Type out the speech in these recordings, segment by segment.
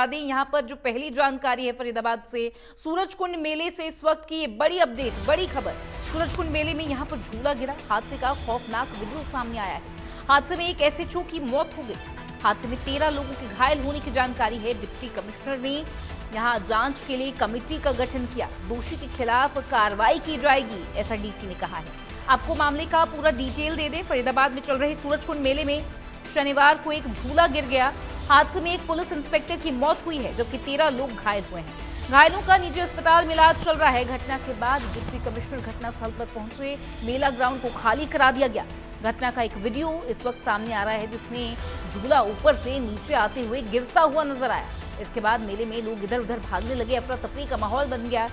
यहाँ पर जो पहली जानकारी है फरीदाबाद से, सूरजकुंड मेले से इस वक्त की बड़ी अपडेट, बड़ी खबर। सूरजकुंड मेले में यहाँ पर झूला गिरा, हादसे का खौफनाक वीडियो सामने आया है। हादसे में एक एसएचओ की मौत हो गई। हादसे में 13 लोगों के घायल होने की जानकारी है। डिप्टी कमिश्नर ने यहाँ जांच के लिए कमेटी का गठन किया। दोषी के खिलाफ कार्रवाई की जाएगी, ऐसा डीसी ने कहा है। आपको मामले का पूरा डिटेल दे दें। फरीदाबाद में चल रहे सूरजकुंड मेले में शनिवार को एक झूला गिर गया। हादसे में एक पुलिस इंस्पेक्टर की मौत हुई है, जबकि 13 लोग घायल हुए हैं। घायलों का निजी अस्पताल में इलाज चल रहा है। घटना के बाद डिप्टी कमिश्नर घटनास्थल पर पहुंचे। मेला ग्राउंड को खाली करा दिया गया। घटना का एक वीडियो इस वक्त सामने आ रहा है, जिसमें झूला ऊपर से नीचे आते हुए गिरता हुआ नजर आया। इसके बाद मेले में लोग इधर उधर भागने लगे। अफरा तफरी का माहौल बन गया।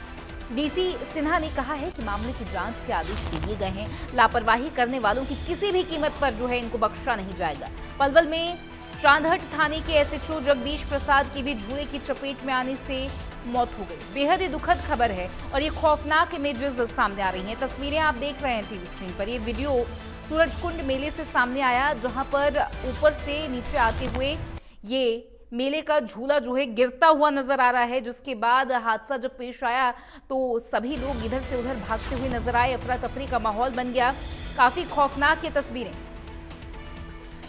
डीसी सिन्हा ने कहा है कि मामले की जांच के आदेश दे दिए गए हैं। लापरवाही करने वालों की किसी भी कीमत पर जो है इनको बख्शा नहीं जाएगा। पलवल में चांदहट थाने के एसएचओ जगदीश प्रसाद की भी झूले की चपेट में आने से मौत हो गई। बेहद ही दुखद खबर है और ये खौफनाक इमेजेस सामने आ रही हैं। तस्वीरें आप देख रहे हैं टीवी स्क्रीन पर। ये वीडियो सूरजकुंड मेले से सामने आया, जहां पर ऊपर से नीचे आते हुए ये मेले का झूला जो है गिरता हुआ नजर आ रहा है। जिसके बाद हादसा जब पेश आया तो सभी लोग इधर से उधर भागते हुए नजर आए। अफरा तफरी का माहौल बन गया। काफी खौफनाक ये तस्वीरें।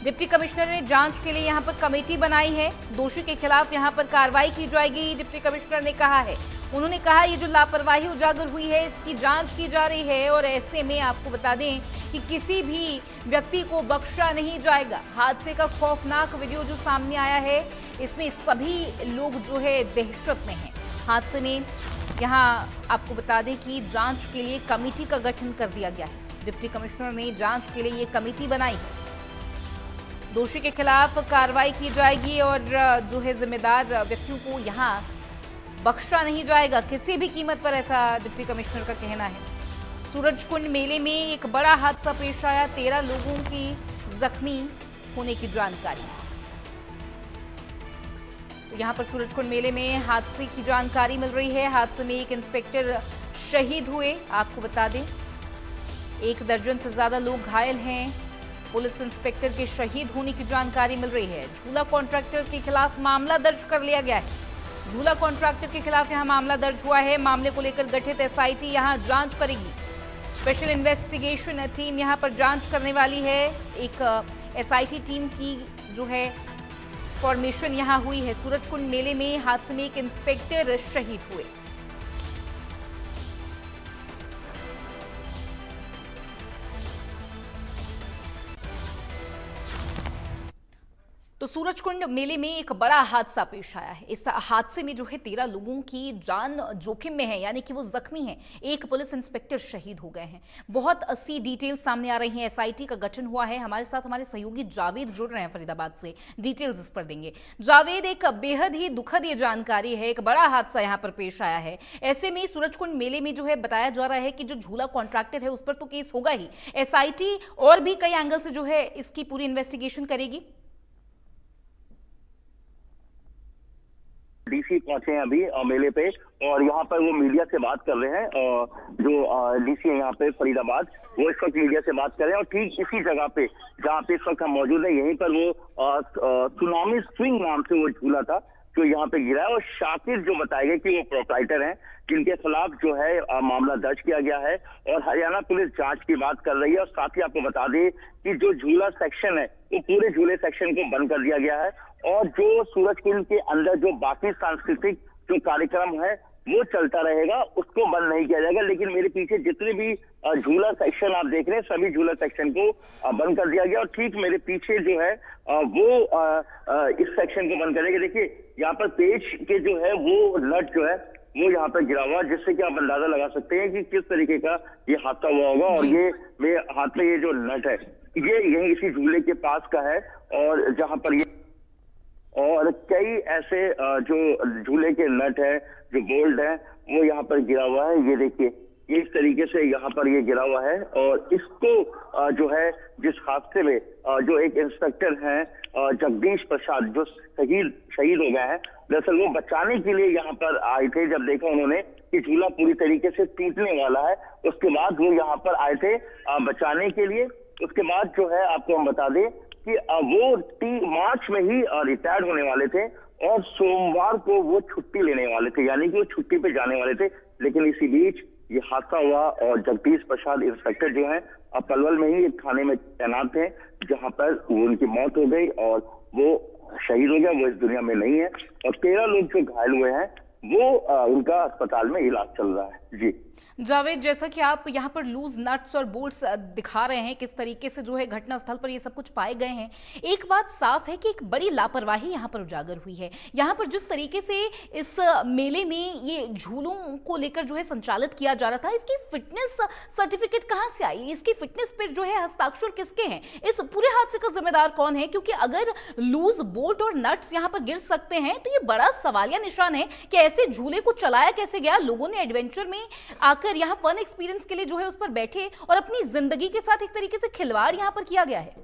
डिप्टी कमिश्नर ने जांच के लिए यहां पर कमेटी बनाई है। दोषी के खिलाफ यहां पर कार्रवाई की जाएगी, डिप्टी कमिश्नर ने कहा है। उन्होंने कहा ये जो लापरवाही उजागर हुई है, इसकी जांच की जा रही है और ऐसे में आपको बता दें कि किसी भी व्यक्ति को बख्शा नहीं जाएगा। हादसे का खौफनाक वीडियो जो सामने आया है, इसमें सभी लोग जो है दहशत में हैं। हादसे में यहाँ आपको बता दें कि जांच के लिए कमेटी का गठन कर दिया गया है। डिप्टी कमिश्नर ने जांच के लिए ये कमेटी बनाई है। दोषी के खिलाफ कार्रवाई की जाएगी और जो है जिम्मेदार व्यक्तियों को यहाँ बख्शा नहीं जाएगा किसी भी कीमत पर, ऐसा डिप्टी कमिश्नर का कहना है। सूरजकुंड मेले में एक बड़ा हादसा पेश आया। 13 लोगों की जख्मी होने की जानकारी। तो यहाँ पर सूरजकुंड मेले में हादसे की जानकारी मिल रही है। हादसे में एक इंस्पेक्टर शहीद हुए। आपको बता दें 1 दर्जन से ज्यादा लोग घायल हैं। पुलिस इंस्पेक्टर के शहीद होने की जानकारी मिल रही है। झूला कॉन्ट्रैक्टर के खिलाफ मामला दर्ज कर लिया गया है। झूला कॉन्ट्रैक्टर के खिलाफ यहां मामला दर्ज हुआ है। मामले को लेकर गठित एसआईटी यहां जांच करेगी। स्पेशल इन्वेस्टिगेशन टीम यहां पर जांच करने वाली है। एक एसआईटी टीम की जो है फॉर्मेशन यहां हुई है। सूरजकुंड मेले में हादसे में एक इंस्पेक्टर शहीद हुए। तो सूरजकुंड मेले में एक बड़ा हादसा पेश आया है। इस हादसे में जो है 13 लोगों की जान जोखिम में है, यानी कि वो जख्मी हैं। एक पुलिस इंस्पेक्टर शहीद हो गए हैं। बहुत सी डिटेल सामने आ रही हैं। एसआईटी का गठन हुआ है। हमारे साथ हमारे सहयोगी जावेद जुड़ रहे हैं फरीदाबाद से, डिटेल्स इस पर देंगे। जावेद, एक बेहद ही दुखद ये जानकारी है। एक बड़ा हादसा यहाँ पर पेश आया है। ऐसे में सूरजकुंड मेले में जो है बताया जा रहा है कि जो झूला कॉन्ट्रैक्टर है उस पर तो केस होगा ही, एसआईटी और भी कई एंगल से जो है इसकी पूरी इन्वेस्टिगेशन करेगी। डीसी पहुंचे हैं अभी मेले पे और यहाँ पर वो मीडिया से बात कर रहे हैं। जो डीसी है यहाँ पे फरीदाबाद, वो इस वक्त मीडिया से बात कर रहे हैं और ठीक इसी जगह पे जहाँ पे इस वक्त हम मौजूद है, यहीं पर वो सुनामी स्विंग नाम से वो झूला था जो यहाँ पे गिरा है। और शाकिर जो बताए गए कि वो प्रोप्राइटर हैं, जिनके खिलाफ जो है मामला दर्ज किया गया है और हरियाणा पुलिस जांच की बात कर रही है। और साथ ही आपको बता दें कि जो झूला सेक्शन है वो पूरे झूले सेक्शन को बंद कर दिया गया है और जो सूरजकुंड के अंदर जो बाकी सांस्कृतिक जो कार्यक्रम है वो चलता रहेगा, उसको बंद नहीं किया जाएगा। लेकिन मेरे पीछे जितने भी झूला सेक्शन आप देख रहे हैं, सभी झूला सेक्शन को बंद कर दिया गया। और ठीक मेरे पीछे जो है वो इस सेक्शन को बंद करेगा। देखिए यहाँ पर पेज के जो है वो नट जो है वो यहाँ पर गिरा हुआ, जिससे कि आप अंदाजा लगा सकते हैं कि किस तरीके का ये हादसा हुआ होगा। और ये मेरे हाथ में ये जो नट है ये यही इसी झूले के पास का है और जहां पर ये और कई ऐसे जो झूले के नट है, जो बोल्ट है, वो यहाँ पर गिरा हुआ है। ये देखिए इस तरीके से यहाँ पर ये गिरा हुआ है। और इसको जो है जिस हादसे में जो एक इंस्पेक्टर हैं जगदीश प्रसाद जो शहीद हो गए हैं, दरअसल वो बचाने के लिए यहाँ पर आए थे। जब देखा उन्होंने कि झूला पूरी तरीके से टूटने वाला है, उसके बाद वो यहाँ पर आए थे बचाने के लिए। उसके बाद जो है आपको हम बता दें कि वो मार्च में ही रिटायर्ड होने वाले थे और सोमवार को वो छुट्टी लेने वाले थे, यानी कि वो छुट्टी पे जाने वाले थे। लेकिन इसी बीच ये हादसा हुआ और जगदीश प्रसाद इंस्पेक्टर जो है अब पलवल में ही एक थाने में तैनात थे, जहां पर उनकी मौत हो गई और वो शहीद हो गया। वो इस दुनिया में नहीं है और 13 लोग जो घायल हुए हैं वो उनका अस्पताल में इलाज चल रहा है। जी जावेद, जैसा कि आप यहाँ पर लूज नट्स और बोल्ट्स दिखा रहे हैं, किस तरीके से जो है घटनास्थल पर ये सब कुछ पाए गए हैं, एक बात साफ है कि एक बड़ी लापरवाही यहाँ पर उजागर हुई है। यहाँ पर जिस तरीके से इस मेले में ये झूलों को लेकर जो है संचालित किया जा रहा था, इसकी फिटनेस सर्टिफिकेट कहाँ से आई, इसकी फिटनेस पर जो है हस्ताक्षर किसके हैं, इस पूरे हादसे का जिम्मेदार कौन है? क्योंकि अगर लूज बोल्ट और नट्स यहाँ पर गिर सकते हैं तो ये बड़ा सवालिया निशान है कि ऐसे झूले को चलाया कैसे गया। लोगों ने एडवेंचर में आकर यहाँ फन एक्सपीरियंस के लिए जो है उस पर बैठे और अपनी जिंदगी के साथ एक तरीके से खिलवाड़ यहाँ पर किया गया है।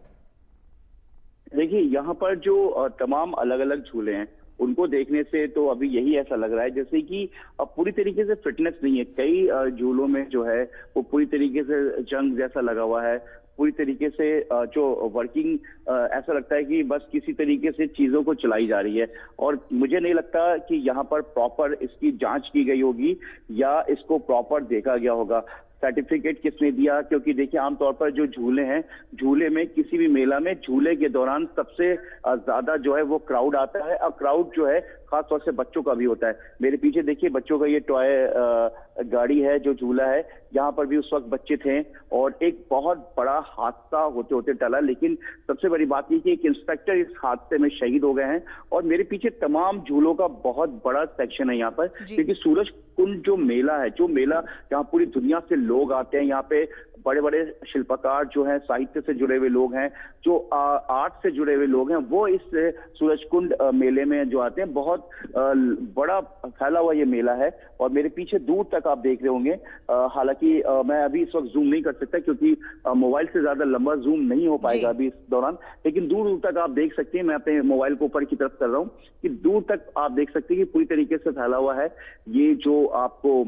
देखिए, यहाँ पर जो तमाम अलग अलग झूले हैं उनको देखने से तो अभी यही ऐसा लग रहा है जैसे कि अब पूरी तरीके से फिटनेस नहीं है। कई झूलों में जो है वो पूरी तरीके से जंग जैसा लगा हुआ है, पूरी तरीके से जो वर्किंग ऐसा लगता है कि बस किसी तरीके से चीजों को चलाई जा रही है। और मुझे नहीं लगता कि यहाँ पर प्रॉपर इसकी जांच की गई होगी या इसको प्रॉपर देखा गया होगा। सर्टिफिकेट किसने दिया? क्योंकि देखिए, आमतौर पर जो झूले हैं, झूले में किसी भी मेला में झूले के दौरान सबसे ज्यादा जो है वो क्राउड आता है और क्राउड जो है खासतौर से बच्चों का भी होता है। मेरे पीछे देखिए बच्चों का ये टॉय गाड़ी है, जो झूला है, यहाँ पर भी उस वक्त बच्चे थे और एक बहुत बड़ा हादसा होते होते टला। लेकिन सबसे बड़ी बात ये कि एक इंस्पेक्टर इस हादसे में शहीद हो गए हैं और मेरे पीछे तमाम झूलों का बहुत बड़ा सेक्शन है यहाँ पर, क्योंकि सूरज कुंड जो मेला है, जो मेला जहाँ पूरी दुनिया से लोग आते हैं, यहाँ पे बड़े बड़े शिल्पकार जो हैं, साहित्य से जुड़े हुए लोग हैं, जो आर्ट से जुड़े हुए लोग हैं, वो इस सूरजकुंड मेले में जो आते हैं। बहुत बड़ा फैला हुआ ये मेला है और मेरे पीछे दूर तक आप देख रहे होंगे। हालांकि मैं अभी इस वक्त जूम नहीं कर सकता क्योंकि मोबाइल से ज्यादा लंबा जूम नहीं हो पाएगा अभी इस दौरान, लेकिन दूर दूर तक आप देख सकते हैं। मैं अपने मोबाइल को ऊपर की तरफ कर रहा हूँ कि दूर तक आप देख सकते हैं कि पूरी तरीके से फैला हुआ है ये जो आपको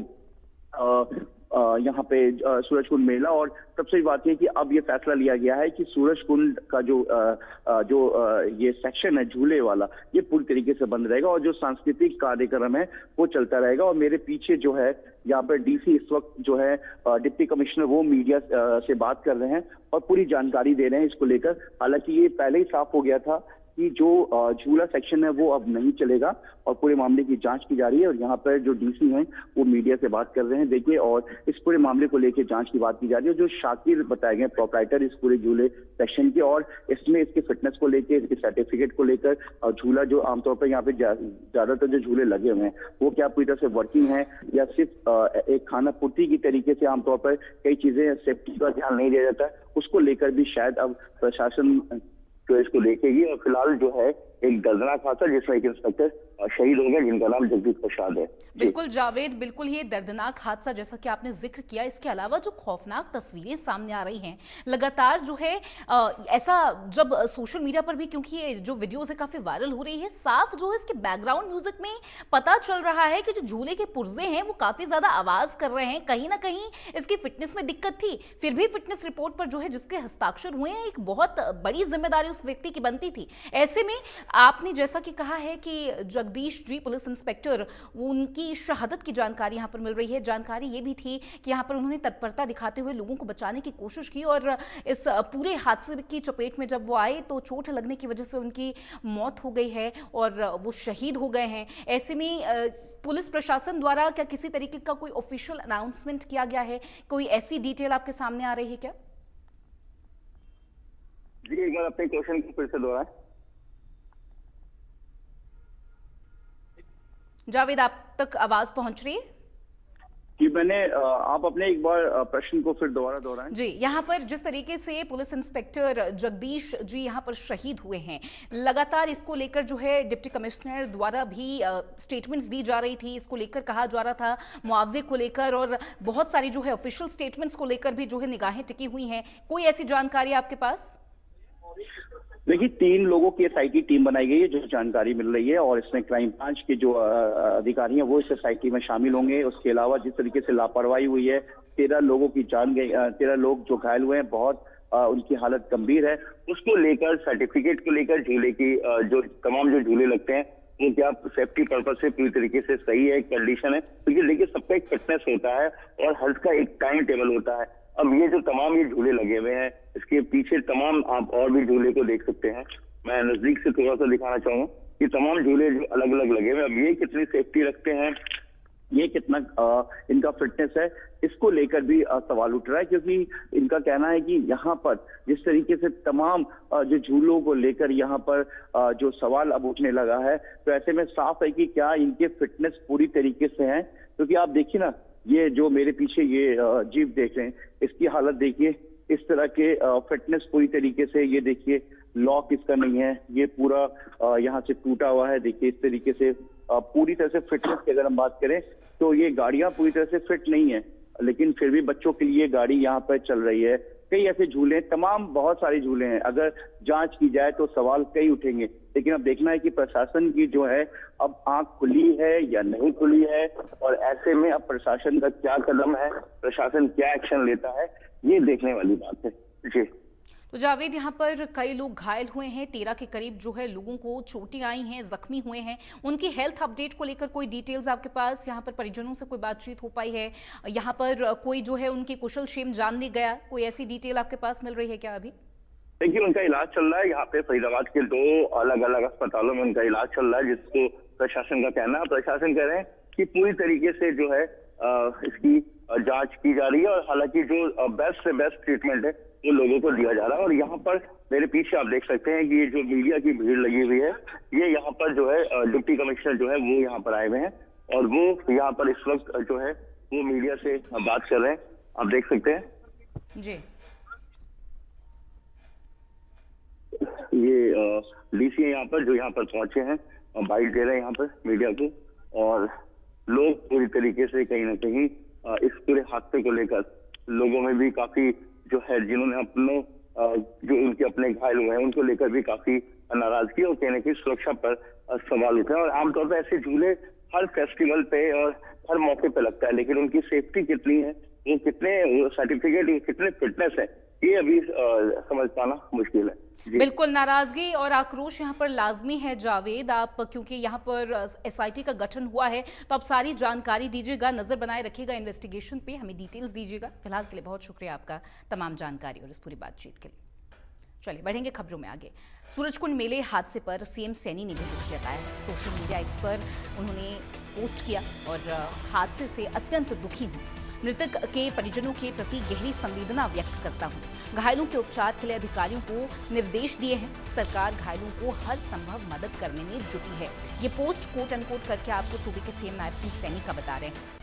यहाँ पे सूरजकुंड मेला। और सबसे बात यह कि अब ये फैसला लिया गया है कि सूरजकुंड का जो ये सेक्शन है झूले वाला, ये पूरी तरीके से बंद रहेगा और जो सांस्कृतिक कार्यक्रम है वो चलता रहेगा। और मेरे पीछे जो है यहाँ पर डीसी इस वक्त जो है डिप्टी कमिश्नर, वो मीडिया से बात कर रहे हैं और पूरी जानकारी दे रहे हैं इसको लेकर। हालांकि ये पहले ही साफ हो गया था कि जो झूला सेक्शन है वो अब नहीं चलेगा और पूरे मामले की जांच की जा रही है। और यहाँ पर जो डीसी हैं वो मीडिया से बात कर रहे हैं, देखिए, और इस पूरे मामले को लेकर जांच की बात की जा रही है। जो शाकिर बताए गए प्रोप्राइटर इस पूरे झूले सेक्शन के, और इसमें इसके फिटनेस को लेकर, इसके सर्टिफिकेट को लेकर, और झूला जो आमतौर पर यहाँ पे ज्यादातर जो झूले लगे हुए हैं वो क्या पूरी तरह से वर्किंग है या सिर्फ एक खाना पूर्ति की तरीके से आमतौर पर कई चीजें सेफ्टी का ध्यान नहीं दिया जाता है, उसको लेकर भी शायद अब प्रशासन तो इसको देखेगी। और फिलहाल जो है एक दर्दनाक हादसा जिसमें एक इंस्पेक्टर शहीद हो गया जिनका नाम जगदीश प्रसाद है। बिल्कुल जावेद, बिल्कुल ये दर्दनाक हादसा जैसा कि आपने जिक्र किया, इसके अलावा जो खौफनाक तस्वीरें सामने आ रही हैं लगातार जो है ऐसा जब सोशल मीडिया पर भी, क्योंकि ये जो वीडियोस है काफी वायरल हो रही है, साफ जो है इसके बैकग्राउंड म्यूजिक में पता चल रहा है कि जो झूले के पुर्जे हैं वो काफी ज्यादा आवाज कर रहे हैं। कहीं ना कहीं इसकी फिटनेस में दिक्कत थी, फिर भी फिटनेस रिपोर्ट पर जो है जिसके हस्ताक्षर हुए हैं, एक बहुत बड़ी जिम्मेदारी उस व्यक्ति की बनती थी। ऐसे में आपने जैसा कि कहा है कि जगदीश जी पुलिस इंस्पेक्टर, उनकी शहादत की जानकारी यहाँ पर मिल रही है। जानकारी ये भी थी कि यहाँ पर उन्होंने तत्परता दिखाते हुए लोगों को बचाने की कोशिश की और इस पूरे हादसे की चपेट में जब वो आए तो चोट लगने की वजह से उनकी मौत हो गई है और वो शहीद हो गए हैं। ऐसे में पुलिस प्रशासन द्वारा क्या किसी तरीके का कोई ऑफिशियल अनाउंसमेंट किया गया है? कोई ऐसी डिटेल आपके सामने आ रही है क्या? जी, एक बार अपने क्वेश्चन को फिर से दोहराएं। जावेद, आप तक आवाज पहुंच रही है? कि मैंने आप अपने एक बार प्रश्न को फिर दोबारा दोहराएं। जी, यहाँ पर जिस तरीके से पुलिस इंस्पेक्टर जगदीश जी यहाँ पर शहीद हुए हैं, लगातार इसको लेकर जो है डिप्टी कमिश्नर द्वारा भी स्टेटमेंट्स दी जा रही थी, इसको लेकर कहा जा रहा था मुआवजे को लेकर, और बहुत सारी जो है ऑफिशियल स्टेटमेंट्स को लेकर भी जो है निगाहें टिकी हुई हैं। कोई ऐसी जानकारी आपके पास? देखिए, 3 लोगों की एसआईटी टीम बनाई गई है जो जानकारी मिल रही है और इसमें क्राइम ब्रांच के जो अधिकारी हैं वो इस एसआईटी में शामिल होंगे। उसके अलावा जिस तरीके से लापरवाही हुई है, 13 लोगों की जान गई, 13 लोग जो घायल हुए हैं, बहुत उनकी हालत गंभीर है, उसको लेकर, सर्टिफिकेट को लेकर, झूले की जो तमाम जो झूले लगते हैं वो क्या सेफ्टी पर्पज से पूरी तरीके से सही है, कंडीशन है, क्योंकि देखिए सबका एक फिटनेस होता है और हेल्थ का एक टाइम टेबल होता है। अब ये जो तमाम ये झूले लगे हुए हैं, इसके पीछे तमाम आप और भी झूले को देख सकते हैं। मैं नजदीक से थोड़ा सा दिखाना चाहूंगा कि तमाम झूले जो अलग अलग लगे हुए हैं, अब ये कितनी सेफ्टी रखते हैं, ये कितना इनका फिटनेस है, इसको लेकर भी सवाल उठ रहा है। क्योंकि इनका कहना है कि यहाँ पर जिस तरीके से तमाम जो झूलों को लेकर यहाँ पर जो सवाल अब उठने लगा है, तो ऐसे में साफ है कि क्या इनके फिटनेस पूरी तरीके से हैं। क्योंकि आप देखिए ना, ये जो मेरे पीछे ये जीप देख रहे हैं, इसकी हालत देखिए, इस तरह के फिटनेस पूरी तरीके से, ये देखिए लॉक इसका नहीं है, ये पूरा यहाँ से टूटा हुआ है। देखिए इस तरीके से पूरी तरह से फिटनेस की अगर हम बात करें तो ये गाड़ियां पूरी तरह से फिट नहीं है, लेकिन फिर भी बच्चों के लिए गाड़ी यहाँ पर चल रही है। कई ऐसे झूले, तमाम बहुत सारे झूले हैं, अगर जांच की जाए तो सवाल कई उठेंगे। लेकिन अब देखना है कि प्रशासन की जो है अब आंख खुली है या नहीं खुली है, और ऐसे में अब प्रशासन का क्या कदम है, प्रशासन क्या एक्शन लेता है, ये देखने वाली बात है। जी तो जावेद, यहाँ पर कई लोग घायल हुए हैं, 13 के करीब जो है लोगों को चोटें आई हैं, जख्मी हुए हैं। उनकी हेल्थ अपडेट को लेकर कोई डिटेल्स आपके पास, यहाँ पर परिजनों से कोई बातचीत हो पाई है, यहाँ पर कोई जो है उनकी कुशल क्षेम जानने गया, कोई ऐसी डिटेल आपके पास मिल रही है क्या अभी? देखिए उनका इलाज चल रहा है यहाँ पे फरीदाबाद के 2 अलग अलग अस्पतालों में उनका इलाज चल रहा है, जिसको प्रशासन का कहना है। प्रशासन कह रहे हैं कि पूरी तरीके से जो है इसकी जांच की जा रही है, और हालांकि जो बेस्ट से बेस्ट ट्रीटमेंट है वो लोगों को दिया जा रहा है। और यहाँ पर मेरे पीछे आप देख सकते हैं कि ये जो मीडिया की भीड़ लगी हुई है, ये यहाँ पर जो है डिप्टी कमिश्नर जो है वो यहाँ पर आए हुए हैं, और वो यहाँ पर इस वक्त जो है वो मीडिया से बात कर रहे हैं, आप देख सकते हैं। जी, ये डीसी यहाँ पर जो यहाँ पर पहुंचे हैं, बाइट दे रहे हैं यहाँ पर मीडिया को, और लोग पूरी तरीके से कहीं ना कहीं इस पूरे हादसे को लेकर लोगों में भी काफी जो है, जिन्होंने अपने जो उनके अपने घायल हुए हैं उनको लेकर भी काफी नाराजगी और कहने की सुरक्षा पर सवाल उठे। और आमतौर पर ऐसे झूले हर फेस्टिवल पे और हर मौके पे लगता है, लेकिन उनकी सेफ्टी कितनी है, वो कितने सर्टिफिकेट, कितने फिटनेस है, ये अभी समझ पाना मुश्किल है। बिल्कुल, नाराजगी और आक्रोश यहाँ पर लाजमी है जावेद। आप क्योंकि यहाँ पर एसआईटी का गठन हुआ है, तो आप सारी जानकारी दीजिएगा, नजर बनाए रखिएगा इन्वेस्टिगेशन पे, हमें डिटेल्स दीजिएगा। फिलहाल के लिए बहुत शुक्रिया आपका तमाम जानकारी और इस पूरी बातचीत के लिए। चलिए बढ़ेंगे खबरों में आगे। सूरजकुंड मेले हादसे पर सीएम सैनी ने भी दुख जताया। सोशल मीडिया एक्स पर उन्होंने पोस्ट किया और हादसे से अत्यंत दुखी हूँ, मृतक के परिजनों के प्रति गहरी संवेदना व्यक्त करता हूँ, घायलों के उपचार के लिए अधिकारियों को निर्देश दिए हैं, सरकार घायलों को हर संभव मदद करने में जुटी है। ये पोस्ट कोट अनकोट करके आपको सूबे के सीएम नायब सिंह सैनी का बता रहे हैं।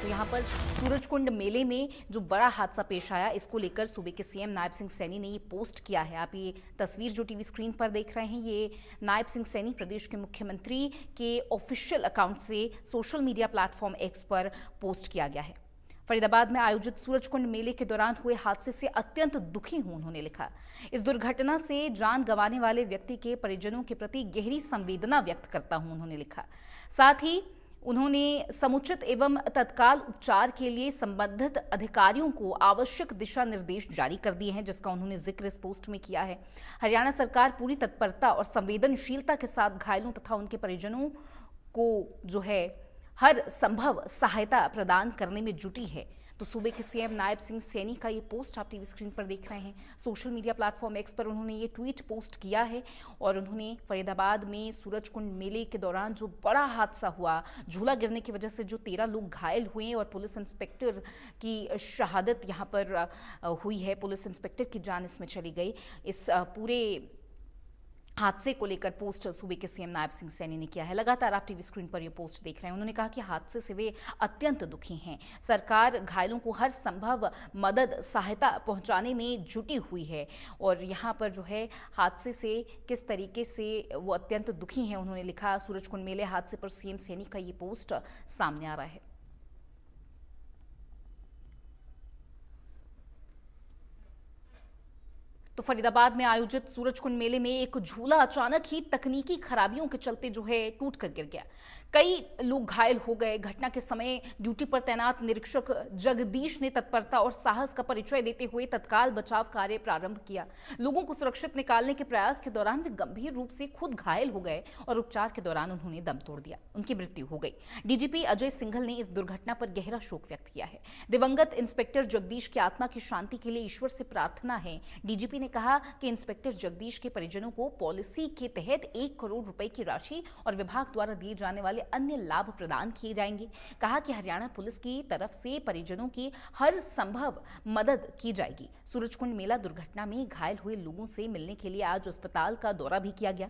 तो यहाँ पर सूरजकुंड मेले में जो बड़ा हादसा पेश आया, इसको लेकर सूबे के सीएम नायब सिंह सैनी ने ये पोस्ट किया है। आप ये तस्वीर जो टीवी स्क्रीन पर देख रहे हैं, ये नायब सिंह सैनी प्रदेश के मुख्यमंत्री के ऑफिशियल अकाउंट से सोशल मीडिया प्लेटफॉर्म एक्स पर पोस्ट किया गया है। फरीदाबाद में आयोजित सूरजकुंड मेले के दौरान हुए हादसे से अत्यंत दुखी हूं, उन्होंने लिखा। इस दुर्घटना से जान गंवाने वाले व्यक्ति के परिजनों के प्रति गहरी संवेदना व्यक्त करता हूं, उन्होंने लिखा। साथ ही उन्होंने समुचित एवं तत्काल उपचार के लिए संबंधित अधिकारियों को आवश्यक दिशा निर्देश जारी कर दिए हैं, जिसका उन्होंने जिक्र इस पोस्ट में किया है। हरियाणा सरकार पूरी तत्परता और संवेदनशीलता के साथ घायलों तथा उनके परिजनों को जो है हर संभव सहायता प्रदान करने में जुटी है। तो सूबे के सीएम नायब सिंह सैनी का ये पोस्ट आप टीवी स्क्रीन पर देख रहे हैं। सोशल मीडिया प्लेटफॉर्म एक्स पर उन्होंने ये ट्वीट पोस्ट किया है और उन्होंने फरीदाबाद में सूरजकुंड मेले के दौरान जो बड़ा हादसा हुआ, झूला गिरने की वजह से जो 13 लोग घायल हुए और पुलिस इंस्पेक्टर की शहादत यहाँ पर हुई है, पुलिस इंस्पेक्टर की जान इसमें चली गई, इस पूरे हादसे को लेकर पोस्ट सूबे के सीएम नायब सिंह सैनी ने किया है। लगातार आप टीवी स्क्रीन पर ये पोस्ट देख रहे हैं। उन्होंने कहा कि हादसे से वे अत्यंत दुखी हैं, सरकार घायलों को हर संभव मदद सहायता पहुंचाने में जुटी हुई है, और यहाँ पर जो है हादसे से किस तरीके से वो अत्यंत दुखी हैं, उन्होंने लिखा। सूरजकुंड मेले हादसे पर सीएम सैनी का ये पोस्ट सामने आ रहा है। तो फरीदाबाद में आयोजित सूरजकुंड मेले में एक झूला अचानक ही तकनीकी खराबियों के चलते जो है टूट कर गिर गया। कई लोग घायल हो गए। घटना के समय ड्यूटी पर तैनात निरीक्षक जगदीश ने तत्परता और साहस का परिचय देते हुए तत्काल बचाव कार्य प्रारंभ किया। लोगों को सुरक्षित निकालने के प्रयास के दौरान वे गंभीर रूप से खुद घायल हो गए और उपचार के दौरान उन्होंने दम तोड़ दिया। उनकी मृत्यु हो गई। डीजीपी अजय सिंघल ने इस दुर्घटना पर गहरा शोक व्यक्त किया है। दिवंगत इंस्पेक्टर जगदीश की आत्मा की शांति के लिए ईश्वर से प्रार्थना है। डीजीपी ने कहा कि इंस्पेक्टर जगदीश के परिजनों को पॉलिसी के तहत 1 करोड़ रुपए की राशि और विभाग द्वारा दिए जाने वाले अन्य लाभ प्रदान किए जाएंगे। कहा कि हरियाणा पुलिस की तरफ से परिजनों की हर संभव मदद की जाएगी। सूरजकुंड मेला दुर्घटना में घायल हुए लोगों से मिलने के लिए आज अस्पताल का दौरा भी किया गया।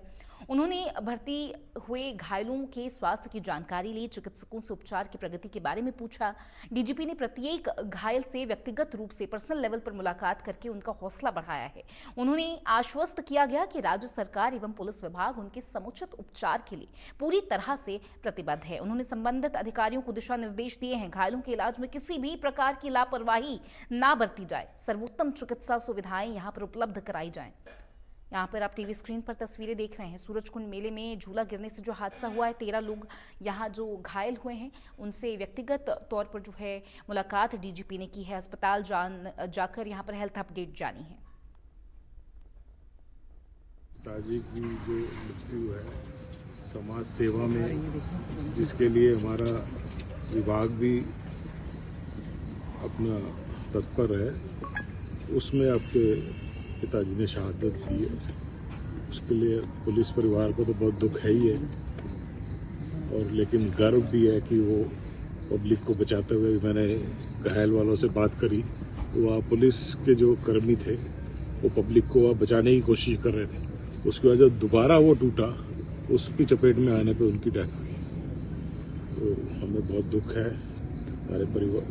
उन्होंने भर्ती हुए घायलों के स्वास्थ्य की जानकारी ली, चिकित्सकों से उपचार की प्रगति के बारे में पूछा। डीजीपी ने प्रत्येक घायल से व्यक्तिगत रूप से पर्सनल लेवल पर मुलाकात करके उनका हौसला बढ़ाया है। उन्होंने आश्वस्त किया गया कि राज्य सरकार एवं पुलिस विभाग उनके समुचित उपचार के लिए पूरी तरह से प्रतिबद्ध है। उन्होंने संबंधित अधिकारियों को दिशा निर्देश दिए हैं। घायलों के इलाज में किसी भी प्रकार की लापरवाही ना बरती जाए। सर्वोत्तम चिकित्सा सुविधाएं यहाँ पर उपलब्ध कराई जाएं। यहाँ पर आप टीवी स्क्रीन पर तस्वीरें देख रहे हैं। सूरजकुंड मेले में झूला गिरने से जो हादसा हुआ है, 13 लोग यहाँ जो घायल हुए हैं उनसे व्यक्तिगत तौर पर जो है मुलाकात डीजीपी ने की है। अस्पताल जाकर यहाँ पर हेल्थ अपडेट जानी है। पिताजी की जो मृत्यु है समाज सेवा में, जिसके लिए हमारा विभाग भी अपना तत्पर है, उसमें आपके पिताजी ने शहादत दी है। उसके लिए पुलिस परिवार को तो बहुत दुख है ही है, और लेकिन गर्व भी है कि वो पब्लिक को बचाते हुए, मैंने घायल वालों से बात करी तो वहाँ पुलिस के जो कर्मी थे वो पब्लिक को वहाँ बचाने की कोशिश कर रहे थे। उसके बाद जब दोबारा वो टूटा, उसकी चपेट में आने पे उनकी डेथ हुई। तो हमें बहुत दुख है हमारे परिवार,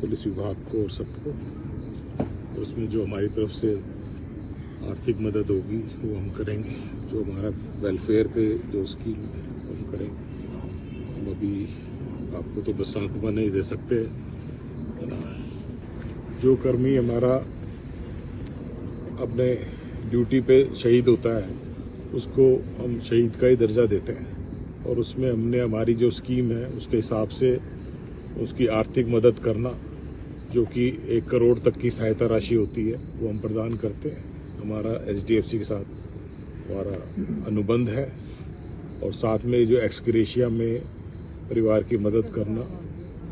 पुलिस विभाग को और सबको। उसमें जो हमारी तरफ से आर्थिक मदद होगी वो हम करेंगे, जो हमारा वेलफेयर पे जो स्कीम है हम करेंगे। हम अभी आपको तो बस सांत्वना नहीं दे सकते, है ना। जो कर्मी हमारा अपने ड्यूटी पे शहीद होता है उसको हम शहीद का ही दर्जा देते हैं, और उसमें हमने हमारी जो स्कीम है उसके हिसाब से उसकी आर्थिक मदद करना, जो कि 1 करोड़ तक की सहायता राशि होती है, वो हम प्रदान करते हैं। हमारा HDFC के साथ हमारा अनुबंध है, और साथ में जो एक्सग्रेशिया में परिवार की मदद करना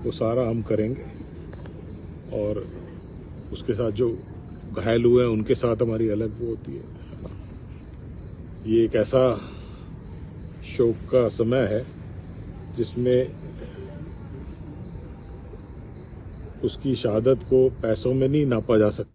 वो सारा हम करेंगे। और उसके साथ जो घायल हुए हैं उनके साथ हमारी अलग वो होती है। ये एक ऐसा शोक का समय है जिसमें उसकी शहादत को पैसों में नहीं नापा जा सकता।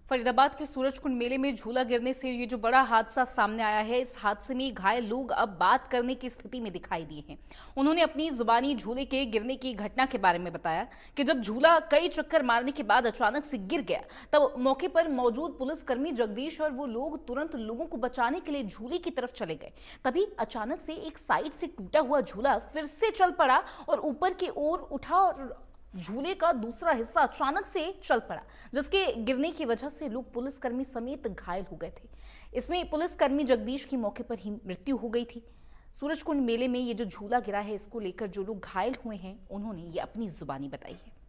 फरीदाबाद के सूरजकुंड मेले में झूला गिरने से ये जो बड़ा हादसा सामने आया है, इस हादसे में घायल लोग अब बात करने की स्थिति में दिखाई दिए हैं। उन्होंने अपनी जुबानी झूले के गिरने की घटना के बारे में बताया कि जब झूला कई चक्कर मारने के बाद अचानक से गिर गया, तब मौके पर मौजूद पुलिसकर्मी जगदीश और वो लोग तुरंत लोगों को बचाने के लिए झूले की तरफ चले गए। तभी अचानक से एक साइड से टूटा हुआ झूला फिर से चल पड़ा और ऊपर की ओर उठा और झूले का दूसरा हिस्सा अचानक से चल पड़ा, जिसके गिरने की वजह से लोग पुलिसकर्मी समेत घायल हो गए थे। इसमें पुलिसकर्मी जगदीश की मौके पर ही मृत्यु हो गई थी। सूरजकुंड मेले में ये जो झूला गिरा है, इसको लेकर जो लोग घायल हुए हैं उन्होंने ये अपनी जुबानी बताई है।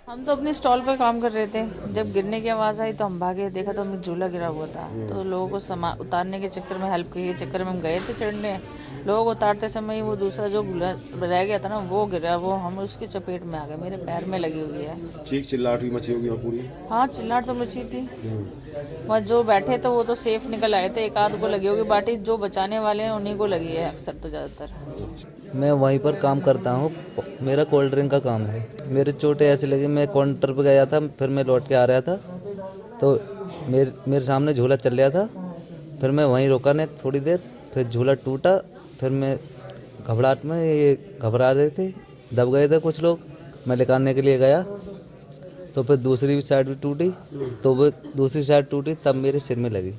हम तो अपने स्टॉल पे काम कर रहे थे, जब गिरने की आवाज़ आई तो हम भागे, देखा तो हमें झूला गिरा हुआ था। तो लोगों को उतारने के चक्कर में, हेल्प के चक्कर में हम गए थे चढ़ने। लोग उतारते समय वो दूसरा जो रह गया था ना, वो गिरा, वो हम उसकी चपेट में आ गए, मेरे पैर में लगी हुई है। चीख चिल्लाहट भी मची होगी पूरी? हाँ, चिल्लाहट तो मची थी। वहाँ जो बैठे थे वो तो सेफ निकल आए थे, एक आध को लगी होगी, बाकी जो बचाने वाले हैं उन्हीं को लगी है अक्सर तो ज़्यादातर। मैं वहीं पर काम करता हूँ, मेरा कोल्ड ड्रिंक का काम है। मेरे चोटें ऐसी लगी, मैं काउंटर पर गया था, फिर मैं लौट के आ रहा था तो मेरे सामने झूला चल रहा था। फिर मैं वहीं रोका ने थोड़ी देर, फिर झूला टूटा। फिर मैं घबराहट में, ये घबरा रहे थे, दब गए थे कुछ लोग, मैं निकालने के लिए गया तो फिर दूसरी साइड भी टूटी, तो वो दूसरी साइड टूटी तब मेरे सिर में लगी।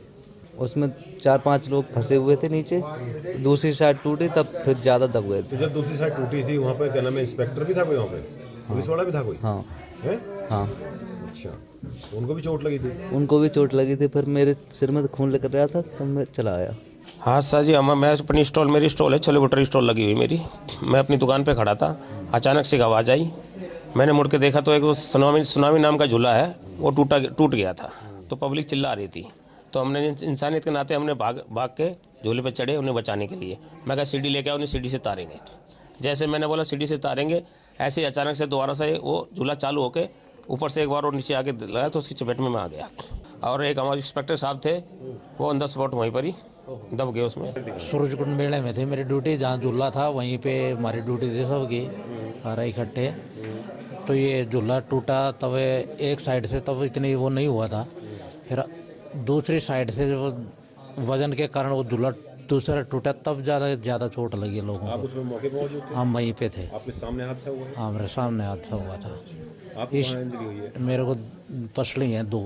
उसमें 4-5 लोग फंसे हुए थे नीचे, दूसरी साइड टूटी तब फिर ज़्यादा दब गए थे। तो जब दूसरी साइड टूटी थी वहाँ पे क्या नाम है, इंस्पेक्टर भी था कोई वहाँ पे? पुलिस वाला भी था कोई? हाँ। है? हाँ, अच्छा, तो उनको भी चोट लगी थी? उनको भी चोट लगी थी। फिर मेरे सिर में तो खून लेकर रहा था, तब मैं चला आया। हाँ सर जी, मैं अपनी स्टॉल, मेरी स्टॉल है, छोले भटूरे स्टॉल लगी हुई मेरी। मैं अपनी दुकान पे खड़ा था, अचानक से एक आवाज़ आई। मैंने मुड़ के देखा तो एक सुनामी नाम का झूला है, वो टूट गया था। तो पब्लिक चिल्ला रही थी, तो हमने इंसानियत के नाते हमने भाग के झूले पे चढ़े उन्हें बचाने के लिए। मैं कहा सीढ़ी लेके आओ, उन्हें सीढ़ी से तारेंगे। जैसे मैंने बोला सीढ़ी से तारेंगे, ऐसे ही अचानक से दोबारा से वो झूला चालू होके ऊपर से एक बार और नीचे आके लगा, तो उसकी चपेट में मैं आ गया। और एक हमारे इंस्पेक्टर साहब थे, वो ऑन द स्पॉट वहीं पर ही दब गए उसमें। सूरजकुंड मेले में थे मेरी ड्यूटी, जहाँ झूला था वहीं पे हमारी ड्यूटी थी सबकी, सारे इकट्ठे। तो ये झूला टूटा तब एक साइड से, तब इतनी वो नहीं हुआ था। फिर दूसरी साइड से वो वजन के कारण वो झूला दूसरा टूटा, तब ज़्यादा चोट लगी लोगों आप को। उसमें मौके पर मौजूद थे? हम वहीं पे थे। आपके सामने हादसा हुआ है? हाँ, मेरे सामने हादसा हुआ था। आपको कहाँ इंजरी हुई है? मेरे को पसली हैं 2।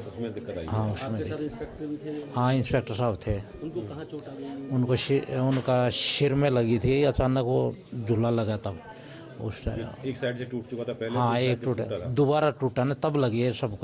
उसमें दिक्कत आई? हाँ, उसमें हाँ, इंस्पेक्टर साहब थे। उनको कहाँ चोट आ गई? उनका सिर में लगी थी, अचानक वो झूला लगा तब उस टाइम। एक साइड से टूट चुका था पहले? हाँ, एक टूटा, दोबारा टूटा ना, तब लगी है सबको।